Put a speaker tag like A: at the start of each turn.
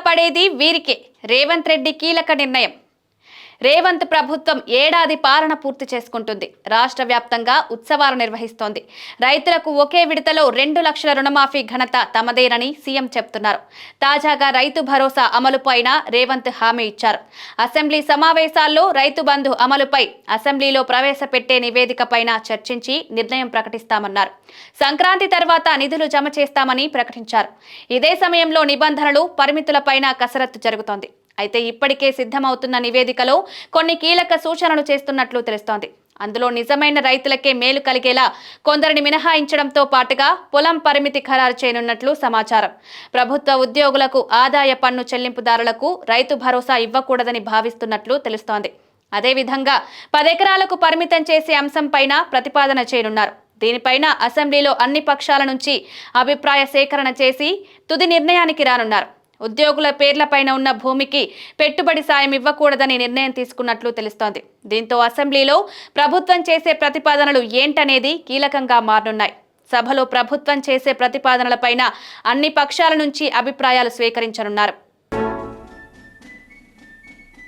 A: పడేది వీరికే. రేవంత్ రెడ్డి కీలక నిర్ణయం. రేవంత్ ప్రభుత్వం ఏడాది పాలన పూర్తి చేసుకుంటుంది. రాష్ట్ర వ్యాప్తంగా ఉత్సవాలు నిర్వహిస్తోంది. రైతులకు ఒకే విడతలో 2 లక్షల రుణమాఫీ ఘనత తమదేనని సీఎం చెప్తున్నారు. తాజాగా రైతు భరోసా అమలుపైన రేవంత్ హామీ ఇచ్చారు. అసెంబ్లీ సమావేశాల్లో రైతు బంధు అమలుపై అసెంబ్లీలో ప్రవేశపెట్టే నివేదికపైన చర్చించి నిర్ణయం ప్రకటిస్తామన్నారు. సంక్రాంతి తర్వాత నిధులు జమ చేస్తామని ప్రకటించారు. ఇదే సమయంలో నిబంధనలు, పరిమితులపైన కసరత్తు జరుగుతోంది. అయితే ఇప్పటికే సిద్ధమవుతున్న నివేదికలో కొన్ని కీలక సూచనలు చేస్తున్నట్లు తెలుస్తోంది. అందులో నిజమైన రైతులకే మేలు కలిగేలా కొందరిని మినహాయించడంతో పాటుగా పొలం పరిమితి ఖరారు చేయనున్నట్లు సమాచారం. ప్రభుత్వ ఉద్యోగులకు, ఆదాయ పన్ను చెల్లింపుదారులకు రైతు భరోసా ఇవ్వకూడదని భావిస్తున్నట్లు తెలుస్తోంది. అదేవిధంగా 10 ఎకరాలకు పరిమితం చేసే అంశంపైన ప్రతిపాదన చేయనున్నారు. దీనిపైన అసెంబ్లీలో అన్ని పక్షాల నుంచి అభిప్రాయ సేకరణ చేసి తుది నిర్ణయానికి రానున్నారు. ఉద్యోగుల పేర్లపైన ఉన్న భూమికి పెట్టుబడి సాయం ఇవ్వకూడదని నిర్ణయం తీసుకున్నట్లు తెలుస్తోంది. దీంతో అసెంబ్లీలో ప్రభుత్వం చేసే ప్రతిపాదనలు ఏంటనేది కీలకంగా మారనున్నాయి. సభలో ప్రభుత్వం చేసే ప్రతిపాదనలపైన అన్ని పక్షాల నుంచి అభిప్రాయాలు స్వీకరించనున్నారు.